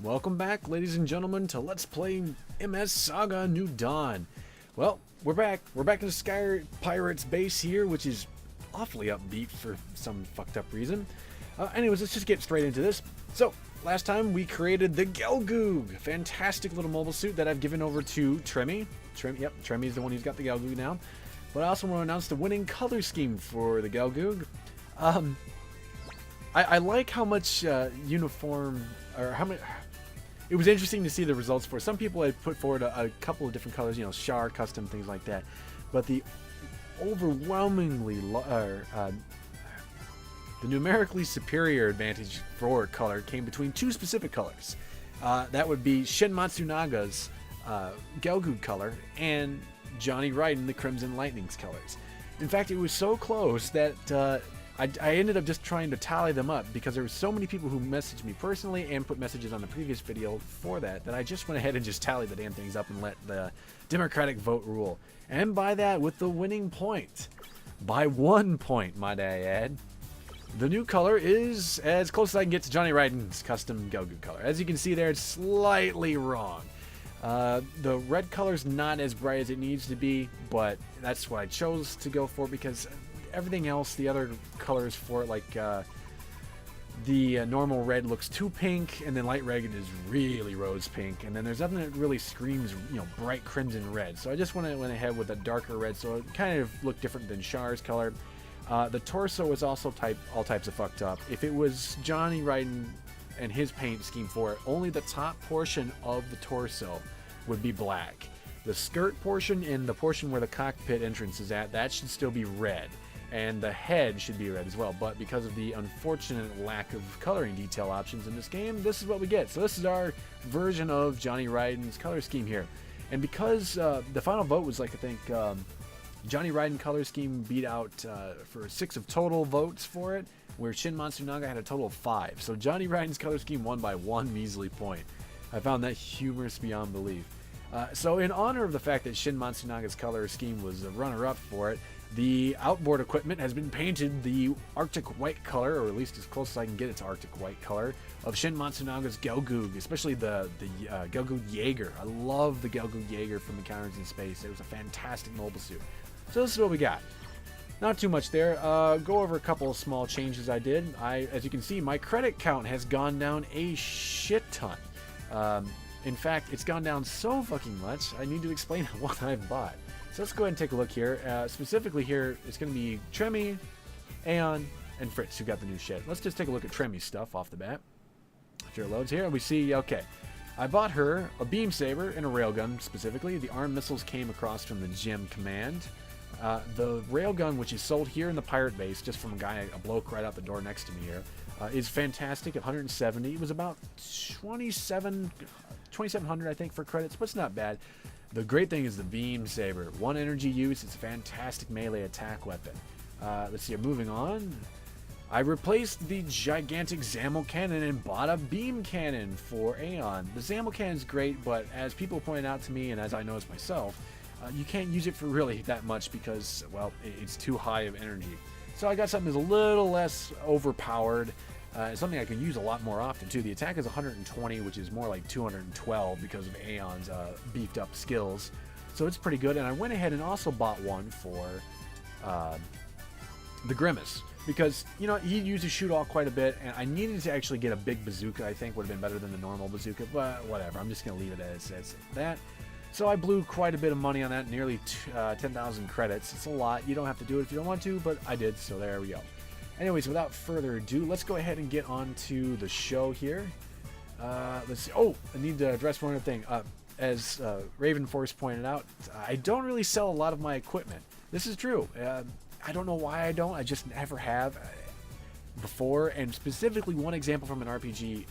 Welcome back, ladies and gentlemen, to Let's Play MS Saga New Dawn. Well, we're back. We're back in the Sky Pirates base here, which is awfully upbeat for some fucked up reason. Anyways, let's just get straight into this. So, last time we created the Gelgoog, fantastic little mobile suit that I've given over to Tremmy. Yep, Tremmy is the one who's got the Gelgoog now. But I also want to announce the winning color scheme for the Gelgoog. I like how much uniform, or how many... It was interesting to see the results for. Some people had put forward a couple of different colors, you know, Char, custom, things like that. But the overwhelmingly, the numerically superior advantage for color came between two specific colors. That would be Shin Matsunaga's Gelgoog color and Johnny Raiden, the Crimson Lightning's colors. In fact, it was so close that I ended up just trying to tally them up because there were so many people who messaged me personally and put messages on the previous video for that I just went ahead and just tallied the damn things up and let the democratic vote rule. And by that, with the winning point. By 1 point, might I add. The new color is as close as I can get to Johnny Raiden's custom Gelgoog color. As you can see there, it's slightly wrong. The red color's not as bright as it needs to be, but that's what I chose to go for because everything else, the other colors for it, like the normal red looks too pink, and then light red is really rose pink, and then there's nothing that really screams, you know, bright crimson red. So I just went ahead with a darker red, so it kind of looked different than Char's color. The torso is also all types of fucked up. If it was Johnny Raiden and his paint scheme for it, only the top portion of the torso would be black. The skirt portion and the portion where the cockpit entrance is at, that should still be red. And the head should be red as well, but because of the unfortunate lack of coloring detail options in this game, this is what we get. So this is our version of Johnny Raiden's color scheme here. And because the final vote was like, I think, Johnny Raiden color scheme beat out for 6 of total votes for it, where Shin Matsunaga had a total of 5. So Johnny Raiden's color scheme won by 1 measly point. I found that humorous beyond belief. So in honor of the fact that Shin Matsunaga's color scheme was a runner-up for it, the outboard equipment has been painted the Arctic white color, or at least as close as I can get it to Arctic white color, of Shin Matsunaga's Gelgoog, especially the Gelgoog Jaeger. I love the Gelgoog Jaeger from Encounters in Space. It was a fantastic mobile suit. So this is what we got. Not too much there. Go over a couple of small changes I did. As you can see, my credit count has gone down a shit ton. In fact, it's gone down so fucking much, I need to explain what I've bought. So let's go ahead and take a look here. Specifically here, it's going to be Tremmy, Aeon, and Fritz who got the new shit. Let's just take a look at Tremmy's stuff off the bat. After it loads here, we see, okay, I bought her a beam saber and a railgun specifically. The arm missiles came across from the Gem Command. The railgun, which is sold here in the pirate base, just from a bloke right out the door next to me here, is fantastic at 170. It was about 2,700, I think, for credits, but it's not bad. The great thing is the beam saber. 1 energy use. It's a fantastic melee attack weapon. Let's see. Moving on. I replaced the gigantic Zamel cannon and bought a beam cannon for Aeon. The Zamel cannon is great, but as people pointed out to me, and as I noticed myself, you can't use it for really that much because, well, it's too high of energy. So I got something that's a little less overpowered. Something I can use a lot more often too. The attack is 120, which is more like 212 because of Aeon's beefed up skills. So it's pretty good. And I went ahead and also bought one for the Grimace because, you know, he uses shoot all quite a bit, and I needed to actually get a big bazooka. I think would have been better than the normal bazooka, but whatever. I'm just gonna leave it as that. So I blew quite a bit of money on that, nearly 10,000 credits. It's a lot. You don't have to do it if you don't want to, but I did. So there we go. Anyways, without further ado, let's go ahead and get on to the show here. Let's see. Oh, I need to address one other thing. As Raven Force pointed out, I don't really sell a lot of my equipment. This is true. I don't know why I don't. I just never have before. And specifically, one example from an RPG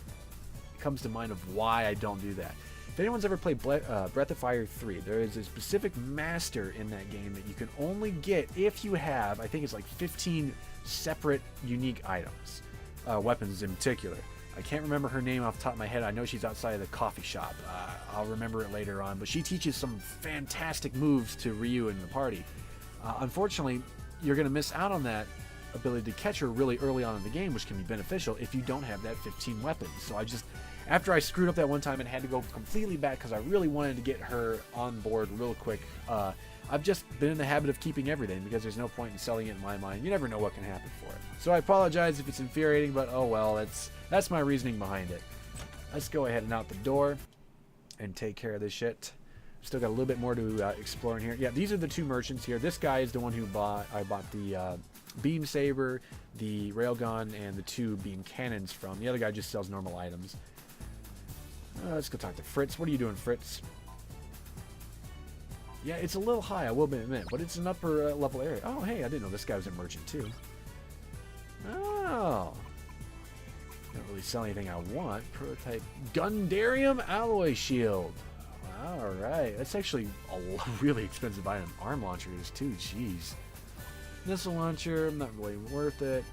comes to mind of why I don't do that. If anyone's ever played Breath of Fire 3, there is a specific master in that game that you can only get if you have, I think it's like 15 separate unique items, weapons in particular. I can't remember her name off the top of my head. I know she's outside of the coffee shop. I'll remember it later on, but she teaches some fantastic moves to Ryu and the party. Unfortunately, you're going to miss out on that ability to catch her really early on in the game, which can be beneficial if you don't have that 15 weapons. So After I screwed up that one time and had to go completely back because I really wanted to get her on board real quick, I've just been in the habit of keeping everything because there's no point in selling it in my mind. You never know what can happen for it. So I apologize if it's infuriating, but oh well, that's my reasoning behind it. Let's go ahead and out the door and take care of this shit. Still got a little bit more to explore in here. Yeah, these are the two merchants here. This guy is the one who I bought the beam saber, the railgun, and the 2 beam cannons from. The other guy just sells normal items. Let's go talk to Fritz. What are you doing, Fritz? Yeah, it's a little high, I will admit, but it's an upper level area. Oh, hey, I didn't know this guy was a merchant too. Oh. Don't really sell anything I want. Prototype Gundarium alloy shield. Alright, that's actually a really expensive item. Arm launcher is too, jeez. Missile launcher, not really worth it.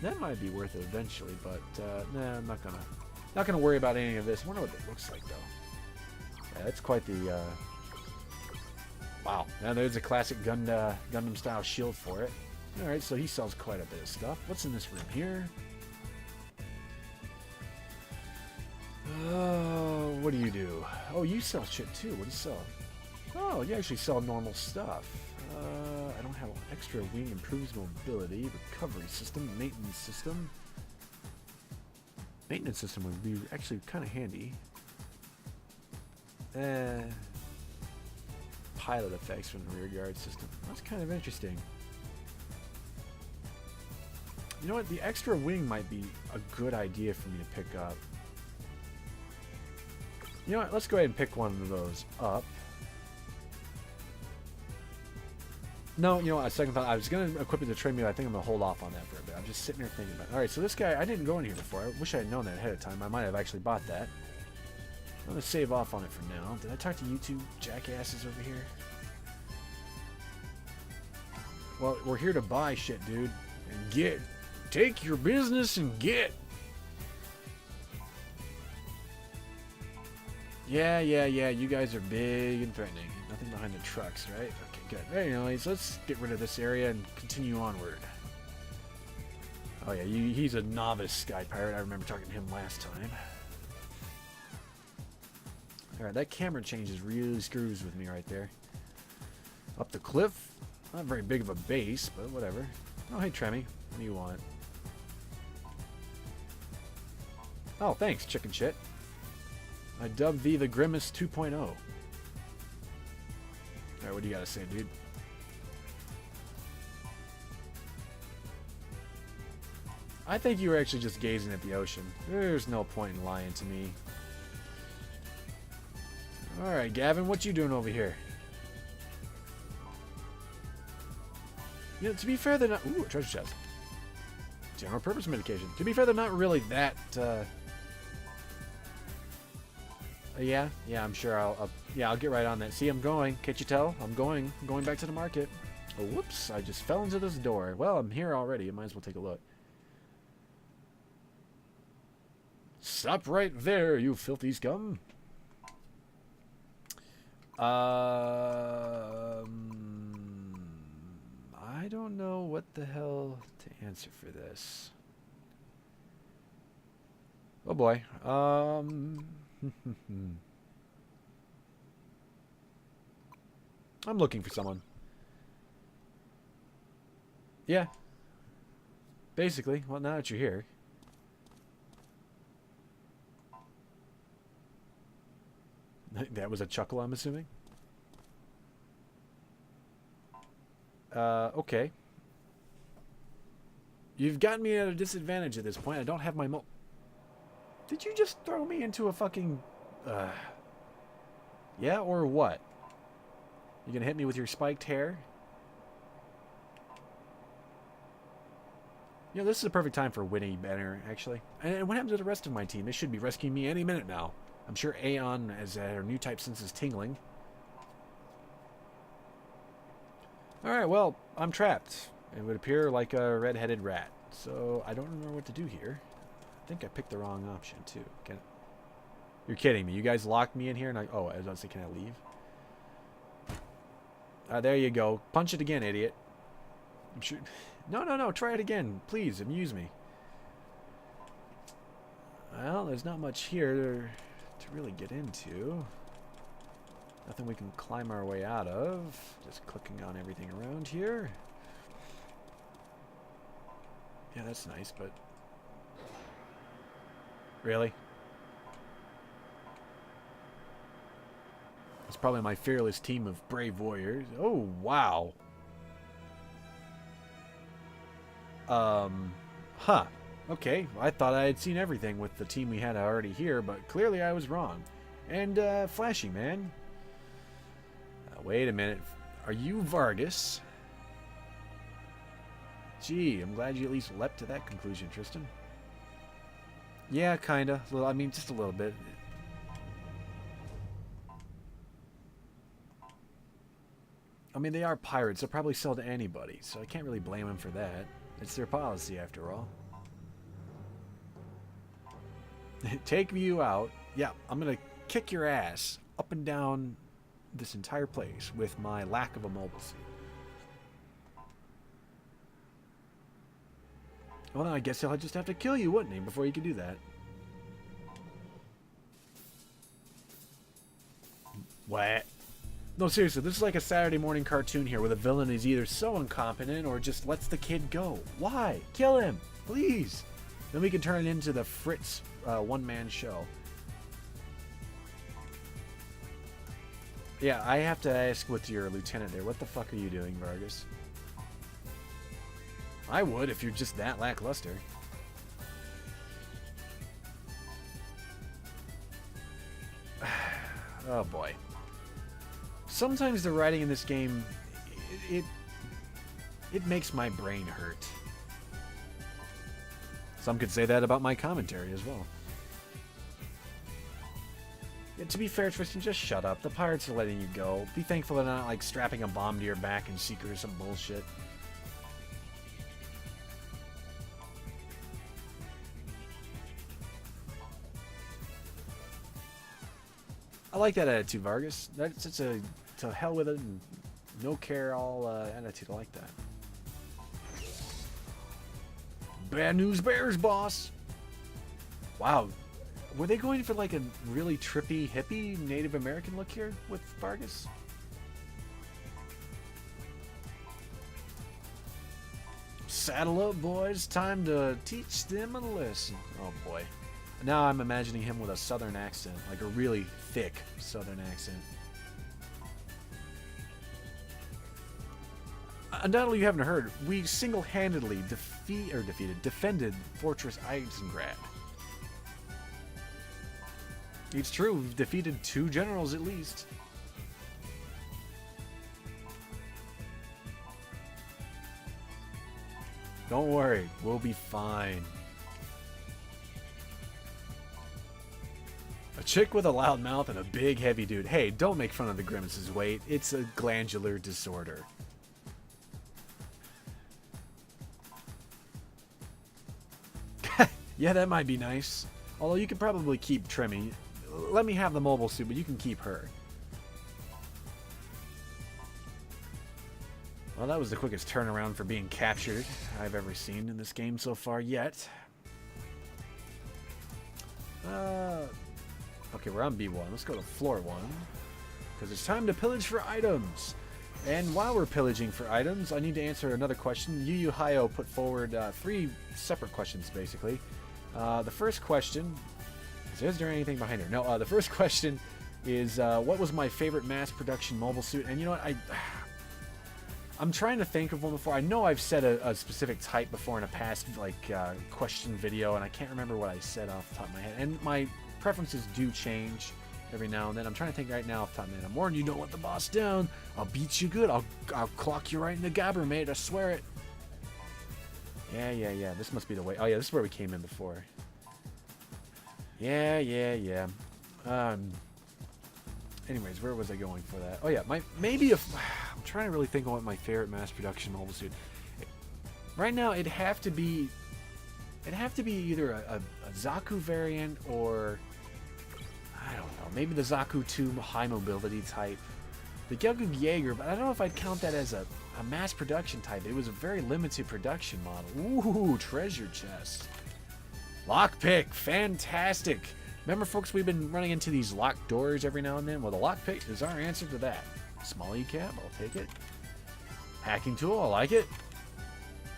That might be worth it eventually, but nah, I'm not gonna worry about any of this. I wonder what it looks like though. Yeah, that's quite the wow. Now there's a classic Gundam style shield for it. Alright, so he sells quite a bit of stuff. What's in this room here? Oh, what do you do? Oh, you sell shit too. What do you sell? Oh, you actually sell normal stuff. I don't have an extra wing, improves mobility, recovery system, maintenance system. Maintenance system would be actually kind of handy. Pilot effects from the rear guard system. That's kind of interesting. You know what? The extra wing might be a good idea for me to pick up. You know what? Let's go ahead and pick one of those up. No, you know what? Second thought, I was going to equip it to treadmill. I think I'm going to hold off on that for a bit. I'm just sitting there thinking about it. Alright, so this guy, I didn't go in here before. I wish I had known that ahead of time. I might have actually bought that. I'm going to save off on it for now. Did I talk to you two jackasses over here? Well, we're here to buy shit, dude. And get. Take your business and get. Yeah. You guys are big and threatening. Nothing behind the trucks, right? Okay, good. Anyways, let's get rid of this area and continue onward. Oh yeah, he's a novice sky pirate. I remember talking to him last time. Alright, that camera changes really screws with me right there. Up the cliff. Not very big of a base, but whatever. Oh, hey, Tremmy. What do you want? Oh, thanks, chicken shit. I dubbed thee the Grimace 2.0. Alright, what do you gotta say, dude? I think you were actually just gazing at the ocean. There's no point in lying to me. Alright, Gavin, what you doing over here? You know, to be fair, they're not... Ooh, a treasure chest. General purpose medication. To be fair, they're not really that... Yeah, I'm sure I'll get right on that. See, I'm going. Can't you tell? I'm going back to the market. Oh, whoops, I just fell into this door. Well, I'm here already. I might as well take a look. Stop right there, you filthy scum. I don't know what the hell to answer for this. Oh boy. I'm looking for someone. Yeah. Basically. Well, now that you're here. That was a chuckle, I'm assuming? Okay. You've gotten me at a disadvantage at this point. I don't have my Did you just throw me into a fucking... Yeah, or what? You gonna hit me with your spiked hair? You know, this is a perfect time for Winnie Banner, actually. And what happens to the rest of my team? They should be rescuing me any minute now. I'm sure Aeon has her new type senses tingling. Alright, well, I'm trapped. It would appear like a red-headed rat. So, I don't remember what to do here. I think I picked the wrong option, too. You're kidding me. You guys locked me in here and I was about to say, can I leave? There you go. Punch it again, idiot. I'm sure... No. Try it again. Please, amuse me. Well, there's not much here to really get into. Nothing we can climb our way out of. Just clicking on everything around here. Yeah, that's nice, but... Really? It's probably my fearless team of brave warriors. Oh, wow. Huh. Okay, I thought I had seen everything with the team we had already here, but clearly I was wrong. And, Flashy, man. Wait a minute. Are you Vargas? Gee, I'm glad you at least leapt to that conclusion, Tristan. Yeah, kinda. I mean, just a little bit. I mean, they are pirates. They'll probably sell to anybody, so I can't really blame them for that. It's their policy, after all. Take you out. Yeah, I'm gonna kick your ass up and down this entire place with my lack of a mobile suit. Well, then I guess he'll just have to kill you, wouldn't he, before you can do that? What? No, seriously, this is like a Saturday morning cartoon here where the villain is either so incompetent or just lets the kid go. Why? Kill him, please. Then we can turn it into the Fritz one-man show. Yeah, I have to ask with your lieutenant there, what the fuck are you doing, Vargas? I would if you're just that lackluster. Oh boy. Sometimes the writing in this game, it makes my brain hurt. Some could say that about my commentary as well. Yeah, to be fair, Tristan, just shut up. The pirates are letting you go. Be thankful they're not like strapping a bomb to your back in secret or some bullshit. I like that attitude, Vargas. That's such a to hell with it and no care all attitude. I like that. Bad news bears, boss. Wow. Were they going for like a really trippy, hippie Native American look here with Vargas? Saddle up, boys. Time to teach them a lesson. Oh, boy. Now I'm imagining him with a southern accent, like a really thick southern accent. Undoubtedly, you haven't heard, we single-handedly defended Fortress Eisengrad. It's true, we've defeated 2 generals at least. Don't worry, we'll be fine. A chick with a loud mouth and a big heavy dude. Hey, don't make fun of the Grimace's weight. It's a glandular disorder. Yeah, that might be nice. Although you could probably keep Trimmy. Let me have the mobile suit, but you can keep her. Well, that was the quickest turnaround for being captured I've ever seen in this game so far yet. Okay, we're on B1. Let's go to floor 1. Because it's time to pillage for items. And while we're pillaging for items, I need to answer another question. Yu Yu Hayo put forward 3 separate questions, basically. The first question... Is there anything behind her? No, the first question is, what was my favorite mass production mobile suit? And you know what? I'm trying to think of one before. I know I've said a specific type before in a past question video, and I can't remember what I said off the top of my head. And my preferences do change every now and then. I'm trying to think right now off the top of my head. I'm warning you, don't let the boss down. I'll beat you good. I'll clock you right in the gabber, mate. I swear it. Yeah. This must be the way. Oh, yeah, this is where we came in before. Yeah. Anyways, where was I going for that? Oh, yeah, maybe if... I'm trying to really think of what my favorite mass production mobile suit... Right now, it'd have to be either a Zaku variant or... I don't know, maybe the Zaku 2 high mobility type. The Gelgoog Jaeger, but I don't know if I'd count that as a mass production type. It was a very limited production model. Ooh, treasure chest. Lockpick, fantastic. Remember, folks, we've been running into these locked doors every now and then. Well, the lockpick is our answer to that. Small ECAP, I'll take it. Hacking tool, I like it.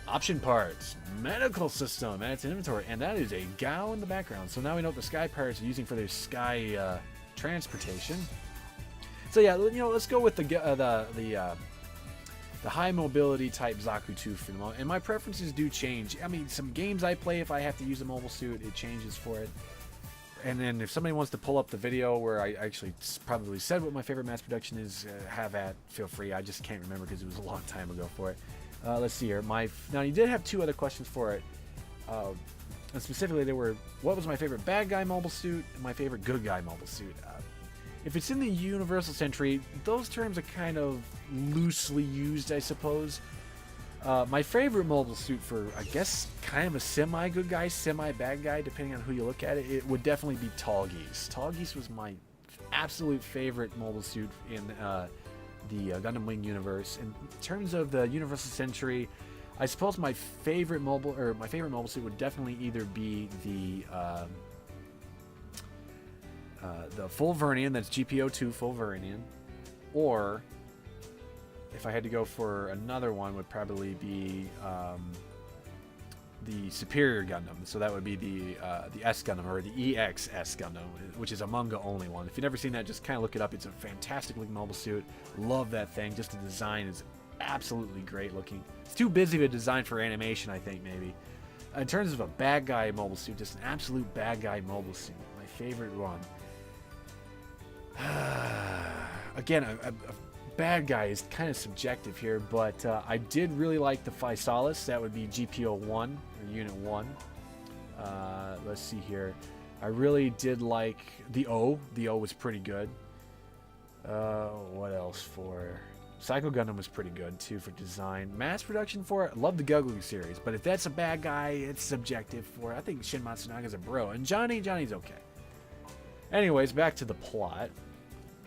Option parts, medical system, add to inventory, and that is a Gao in the background. So now we know what the Sky Pirates are using for their sky transportation. So yeah, you know, let's go with the high mobility type Zaku 2 for the moment. And my preferences do change. I mean, some games I play, if I have to use a mobile suit, it changes for it. And then if somebody wants to pull up the video where I actually probably said what my favorite mass production is, have at, feel free. I just can't remember because it was a long time ago for it. Let's see here. Now, you did have two other questions for it. And specifically, they were, what was my favorite bad guy mobile suit and my favorite good guy mobile suit? If it's in the Universal Century, those terms are kind of loosely used, I suppose. My favorite mobile suit for, I guess, kind of a semi-good guy, semi-bad guy, depending on who you look at it, it would definitely be Tall Geese. Tall Geese was my absolute favorite mobile suit in the Gundam Wing universe. In terms of the Universal Century, I suppose my favorite mobile suit would definitely either be the full Vernian, that's GPO2 full Vernian, or if I had to go for another one, would probably be the Superior Gundam. So that would be the S Gundam, or the EXS Gundam, which is a manga only one. If you've never seen that, just kind of look it up. It's a fantastic looking mobile suit. Love that thing. Just the design is absolutely great looking. It's too busy of a design for animation, I think, maybe. In terms of a bad guy mobile suit, just an absolute bad guy mobile suit. My favorite one. Again, a bad guy is kind of subjective here, but I did really like the Physalis. That would be GPO 1 or Unit 1. Let's see here. I really did like the O. The O was pretty good. What else for? Psycho Gundam was pretty good too for design. Mass production for it. Love the Guglu series, but if that's a bad guy, it's subjective for it. I think Shin Matsunaga's a bro, and Johnny's okay. Anyways, back to the plot.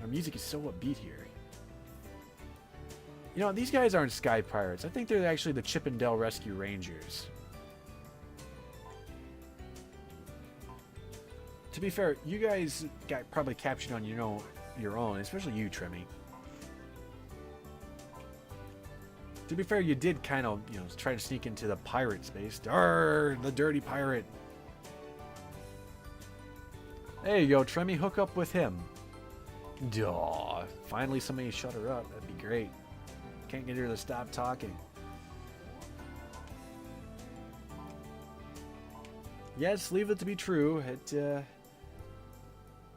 Our music is so upbeat here. You know, these guys aren't Sky Pirates. I think they're actually the Chippendale Rescue Rangers. To be fair, you guys got probably captured on your own, especially you, Trimmy. To be fair, you did kind of, try to sneak into the pirate space. Arr, the dirty pirate. There you go, Trimmy, hook up with him. Duh, finally somebody shut her up. That'd be great. Can't get her to stop talking. Yes, leave it to be true.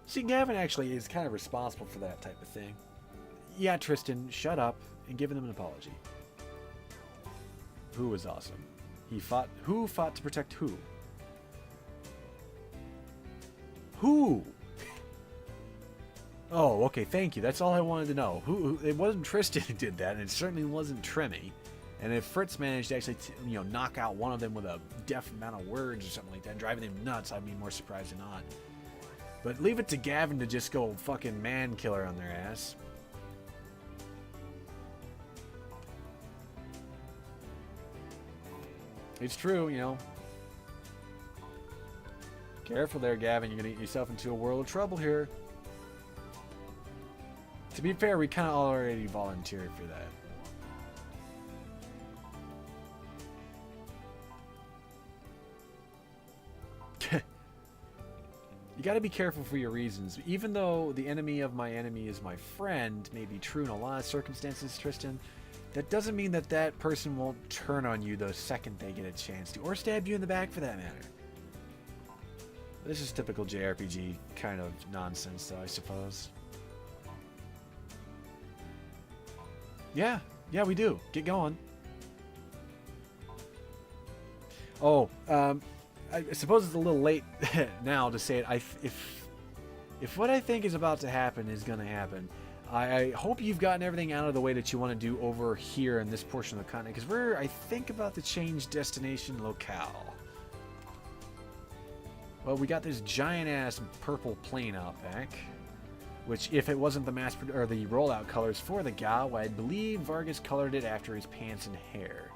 See, Gavin actually is kind of responsible for that type of thing. Yeah, Tristan, shut up and give them an apology. Who was awesome? Who fought to protect who? Who? Oh, okay, thank you. That's all I wanted to know. Who? It wasn't Tristan who did that, and it certainly wasn't Trimmy. And if Fritz managed to actually, knock out one of them with a deft amount of words or something like that, driving them nuts, I'd be more surprised than not. But leave it to Gavin to just go fucking man killer on their ass. It's true, Careful there, Gavin. You're going to get yourself into a world of trouble here. To be fair, we kind of already volunteered for that. You got to be careful for your reasons. Even though the enemy of my enemy is my friend may be true in a lot of circumstances, Tristan, that doesn't mean that that person won't turn on you the second they get a chance to, or stab you in the back for that matter. This is typical JRPG kind of nonsense, though, I suppose. Yeah, we do. Get going. Oh, I suppose it's a little late now to say it. If what I think is about to happen is going to happen, I hope you've gotten everything out of the way that you want to do over here in this portion of the continent, because we're, I think, about to change destination locale. Well, we got this giant-ass purple plane out back, which, if it wasn't the the rollout colors for the Gao, I believe Vargas colored it after his pants and hair.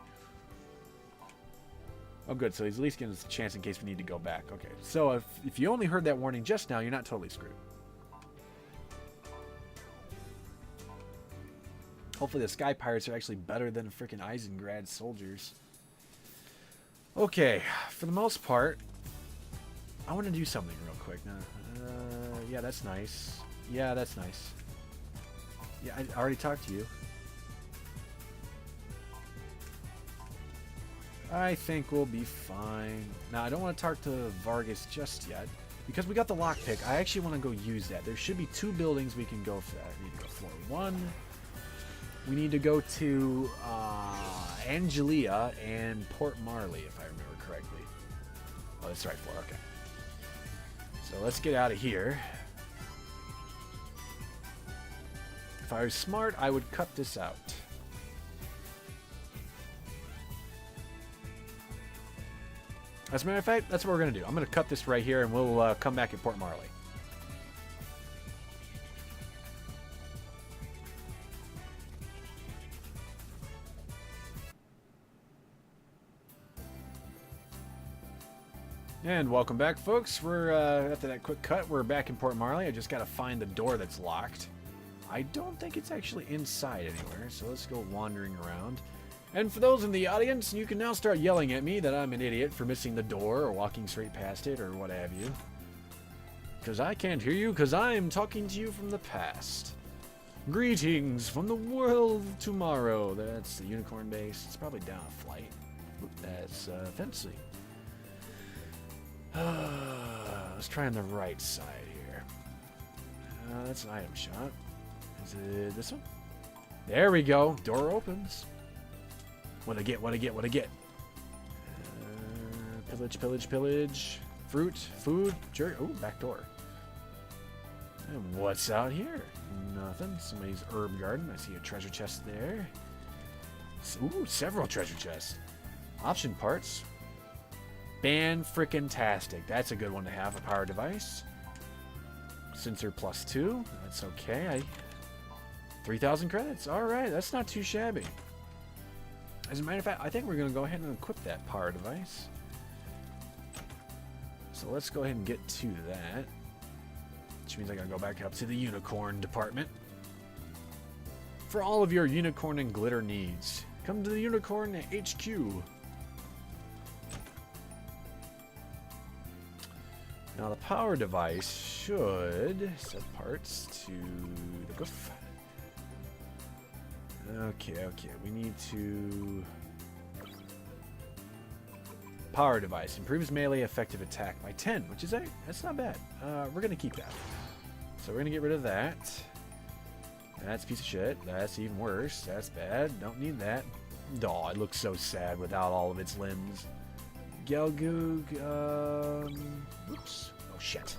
Oh, good. So he's at least giving us a chance in case we need to go back. Okay. So if you only heard that warning just now, you're not totally screwed. Hopefully the Sky Pirates are actually better than freaking Isengard soldiers. Okay. For the most part, I want to do something real quick now. Yeah, that's nice. Yeah, that's nice. Yeah, I already talked to you. I think we'll be fine. Now, I don't want to talk to Vargas just yet. Because we got the lockpick, I actually want to go use that. There should be 2 buildings we can go for that. We need to go floor 1. We need to go to Angelia and Port Marley, if I remember correctly. Oh, that's the right floor. Okay. So let's get out of here. If I was smart, I would cut this out. As a matter of fact, that's what we're going to do. I'm going to cut this right here, and we'll come back at Port Marley. And welcome back, folks. We're, after that quick cut, we're back in Port Marley. I just got to find the door that's locked. I don't think it's actually inside anywhere, so let's go wandering around. And for those in the audience, you can now start yelling at me that I'm an idiot for missing the door or walking straight past it or what have you. Because I can't hear you because I'm talking to you from the past. Greetings from the world of tomorrow. That's the unicorn base. It's probably down a flight. That's fancy. Let's try on the right side here. That's an item shop. Is it this one? There we go. Door opens. What I get? What I get? What I get? Pillage, pillage, pillage. Fruit, food, jerk. Oh, back door. And what's out here? Nothing. Somebody's herb garden. I see a treasure chest there. Ooh, several treasure chests. Option parts. Fan-frickin-tastic. That's a good one to have. A power device. Sensor +2. That's okay. 3,000 credits. Alright, that's not too shabby. As a matter of fact, I think we're going to go ahead and equip that power device. So let's go ahead and get to that. Which means I got to go back up to the unicorn department. For all of your unicorn and glitter needs, come to the unicorn HQ. Now the power device should set parts to the goof. Okay, we need to... Power device. Improves melee effective attack by 10, which is that's not bad. We're going to keep that. So we're going to get rid of that. That's a piece of shit. That's even worse. That's bad. Don't need that. Oh, it looks so sad without all of its limbs. Gelgoog, oops. Oh, shit.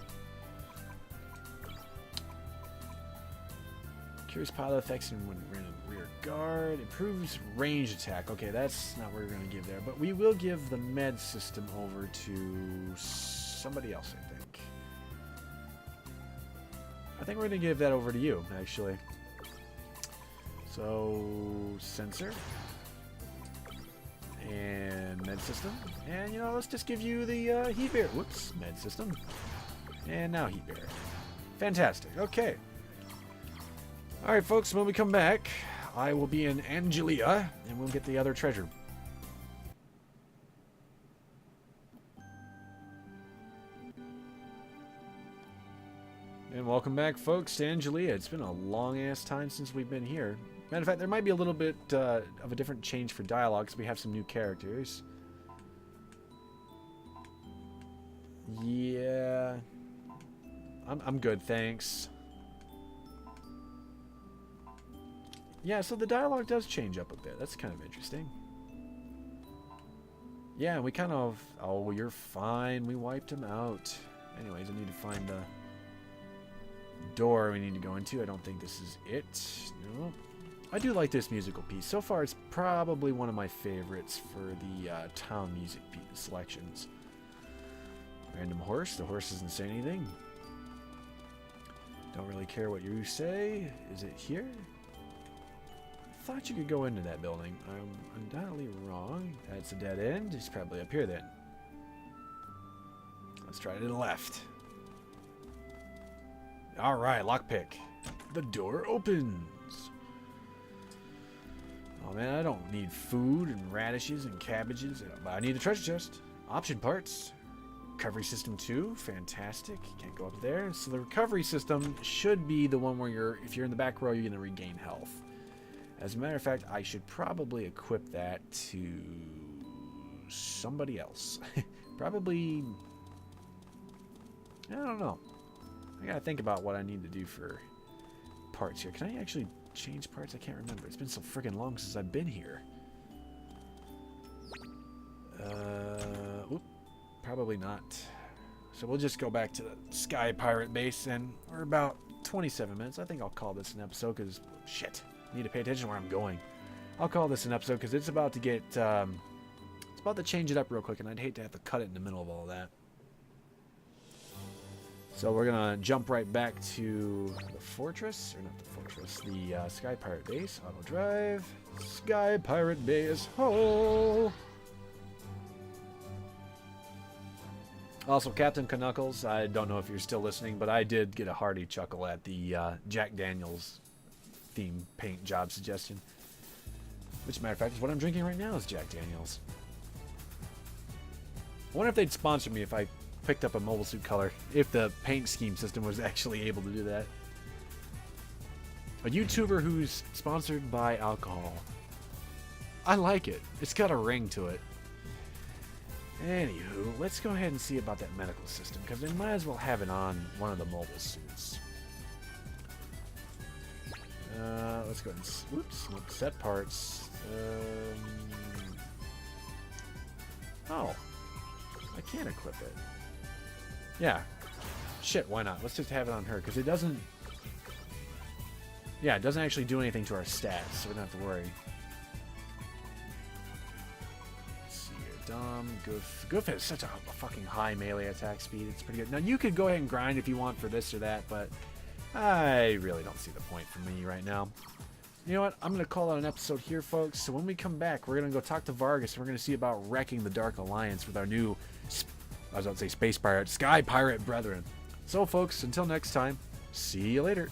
Curious pilot effects and when rear guard. Improves range attack. Okay, that's not what we're going to give there. But we will give the med system over to somebody else, I think. I think we're going to give that over to you, actually. So, sensor. And med system. And, you know, let's just give you the heat bear. Whoops, med system. And now heat bear. Fantastic. Okay. Alright, folks, when we come back, I will be in Angelia, and we'll get the other treasure. And welcome back, folks, to Angelia. It's been a long-ass time since we've been here. Matter of fact, there might be a little bit of a different change for dialogue, because we have some new characters. Yeah. I'm good, thanks. Yeah, so the dialogue does change up a bit. That's kind of interesting. Yeah, we kind of... Oh, you're fine. We wiped him out. Anyways, I need to find the door we need to go into. I don't think this is it. No. I do like this musical piece. So far, it's probably one of my favorites for the town music selections. Random horse. The horse doesn't say anything. Don't really care what you say. Is it here? thought you could go into that building. I'm undoubtedly wrong. That's a dead end. It's probably up here then. Let's try to the left. Alright, lockpick. The door opens. Oh man, I don't need food and radishes and cabbages, but I need a treasure chest. Option parts. Recovery system 2, fantastic. Can't go up there. So the recovery system should be the one where if you're in the back row, you're going to regain health. As a matter of fact, I should probably equip that to somebody else. Probably, I don't know. I gotta think about what I need to do for parts here. Can I actually change parts? I can't remember. It's been so freaking long since I've been here. Oop. Probably not. So we'll just go back to the Sky Pirate base, and we're about 27 minutes. I think I'll call this an episode because, shit, I need to pay attention where I'm going. I'll call this an episode because it's about to get, it's about to change it up real quick, and I'd hate to have to cut it in the middle of all that. So we're going to jump right back to the fortress, or not the fortress, the Sky Pirate base. Auto drive, Sky Pirate base, ho! Also, Captain Knuckles, I don't know if you're still listening, but I did get a hearty chuckle at the Jack Daniels theme paint job suggestion. Which, matter of fact, is what I'm drinking right now is Jack Daniels. I wonder if they'd sponsor me if I picked up a mobile suit color, if the paint scheme system was actually able to do that. A YouTuber who's sponsored by alcohol. I like it. It's got a ring to it. Anywho, let's go ahead and see about that medical system, because they might as well have it on one of the mobile suits. Let's go ahead and... Whoops. Set parts. Oh. I can't equip it. Yeah. Shit, why not? Let's just have it on her, because it doesn't... Yeah, it doesn't actually do anything to our stats, so we don't have to worry. Goof has such a fucking high melee attack speed. It's pretty good. Now, you could go ahead and grind if you want for this or that, but I really don't see the point for me right now. You know what? I'm going to call it an episode here, folks. So when we come back, we're going to go talk to Vargas, and we're going to see about wrecking the Dark Alliance with our new, I was about to say space pirate, Sky Pirate brethren. So, folks, until next time, see you later.